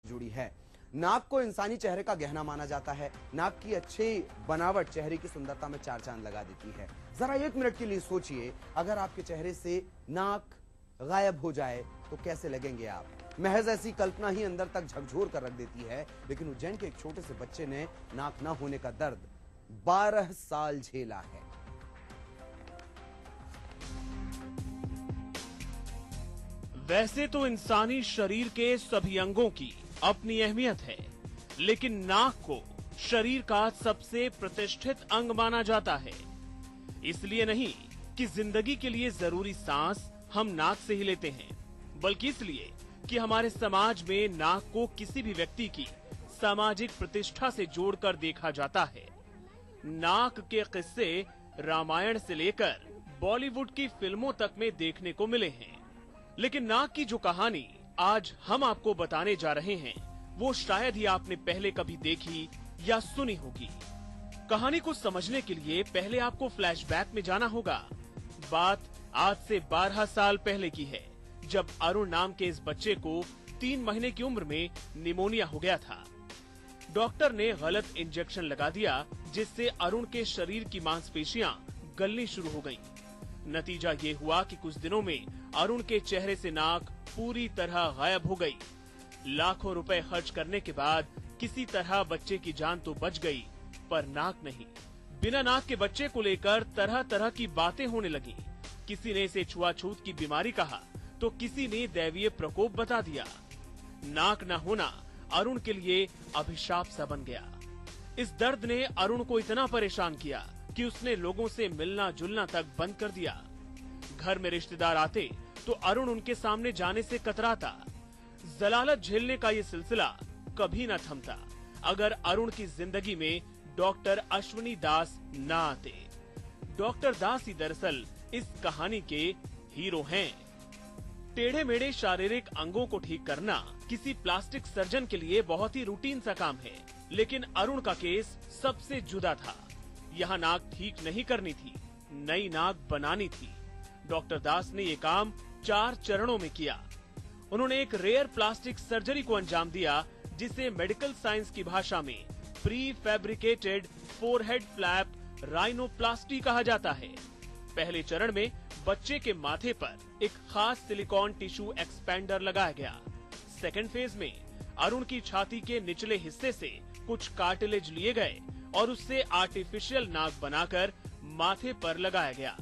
जुड़ी है। नाक को इंसानी चेहरे का गहना माना जाता है। नाक की अच्छी बनावट चेहरे की सुंदरता में चार चांद लगा देती है। जरा 1 मिनट के लिए सोचिए, अगर आपके चेहरे से नाक गायब हो जाए तो कैसे लगेंगे आप। महज ऐसी कल्पना ही अंदर तक झकझोर कर रख देती है। लेकिन उज्जैन के एक छोटे से बच्चे ने नाक न होने का दर्द 12 साल झेला है। वैसे तो इंसानी शरीर के सभी अंगों की अपनी अहमियत है, लेकिन नाक को शरीर का सबसे प्रतिष्ठित अंग माना जाता है। इसलिए नहीं कि जिंदगी के लिए जरूरी सांस हम नाक से ही लेते हैं, बल्कि इसलिए कि हमारे समाज में नाक को किसी भी व्यक्ति की सामाजिक प्रतिष्ठा से जोड़कर देखा जाता है। नाक के किस्से रामायण से लेकर बॉलीवुड की फिल्मों तक में देखने को मिले हैं, लेकिन नाक की जो कहानी आज हम आपको बताने जा रहे हैं, वो शायद ही आपने पहले कभी देखी या सुनी होगी। कहानी को समझने के लिए पहले आपको फ्लैशबैक में जाना होगा। बात आज से 12 साल पहले की है, जब अरुण नाम के इस बच्चे को 3 महीने की उम्र में निमोनिया हो गया था। डॉक्टर ने गलत इंजेक्शन लगा दिया, जिससे अरुण के शरीर की मांसपेशियां गलनी शुरू हो गईं। नतीजा ये हुआ कि कुछ दिनों में अरुण के चेहरे से नाक पूरी तरह गायब हो गई। लाखों रुपए खर्च करने के बाद किसी तरह बच्चे की जान तो बच गई, पर नाक नहीं। बिना नाक के बच्चे को लेकर तरह तरह की बातें होने लगी। किसी ने इसे छुआछूत की बीमारी कहा, तो किसी ने दैवीय प्रकोप बता दिया। नाक न होना अरुण के लिए अभिशाप सा बन गया। इस दर्द ने अरुण को इतना परेशान किया कि उसने लोगों से मिलना जुलना तक बंद कर दिया। घर में रिश्तेदार आते तो अरुण उनके सामने जाने से कतराता। जलालत झेलने का ये सिलसिला कभी न थमता अगर अरुण की जिंदगी में डॉक्टर अश्विनी दास न आते। डॉक्टर दास ही दरअसल इस कहानी के हीरो हैं। टेढ़े मेढ़े शारीरिक अंगों को ठीक करना किसी प्लास्टिक सर्जन के लिए बहुत ही रूटीन सा काम है, लेकिन अरुण का केस सबसे जुदा था। यहाँ नाक ठीक नहीं करनी थी, नई नाक बनानी थी। डॉक्टर दास ने ये काम 4 चरणों में किया। उन्होंने एक रेयर प्लास्टिक सर्जरी को अंजाम दिया, जिसे मेडिकल साइंस की भाषा में pre fabricated forehead flap rhinoplasty कहा जाता है। पहले चरण में बच्चे के माथे पर एक खास सिलिकॉन टिश्यू एक्सपेंडर लगाया गया। सेकेंड फेज में अरुण की छाती के निचले हिस्से से कुछ कार्टिलेज लिए गए और उससे आर्टिफिशियल नाक बनाकर माथे पर लगाया गया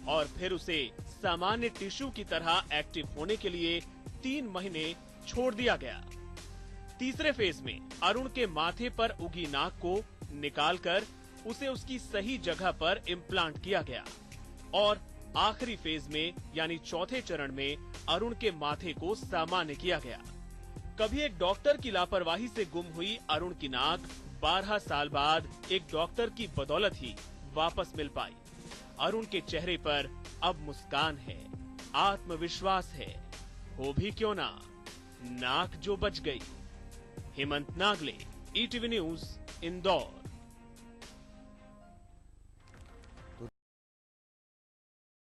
और फिर उसे सामान्य टिश्यू की तरह एक्टिव होने के लिए 3 महीने छोड़ दिया गया। तीसरे फेज में अरुण के माथे पर उगी नाक को निकालकर उसे उसकी सही जगह पर इम्प्लांट किया गया और आखिरी फेज में यानी चौथे चरण में अरुण के माथे को सामान्य किया गया। कभी एक डॉक्टर की लापरवाही से गुम हुई अरुण की नाक 12 साल बाद एक डॉक्टर की बदौलत ही वापस मिल पाई। अरुण के चेहरे पर अब मुस्कान है, आत्मविश्वास है, हो भी क्यों ना नाक जो बच गई। Hemant Nagle, ETV news, Indore.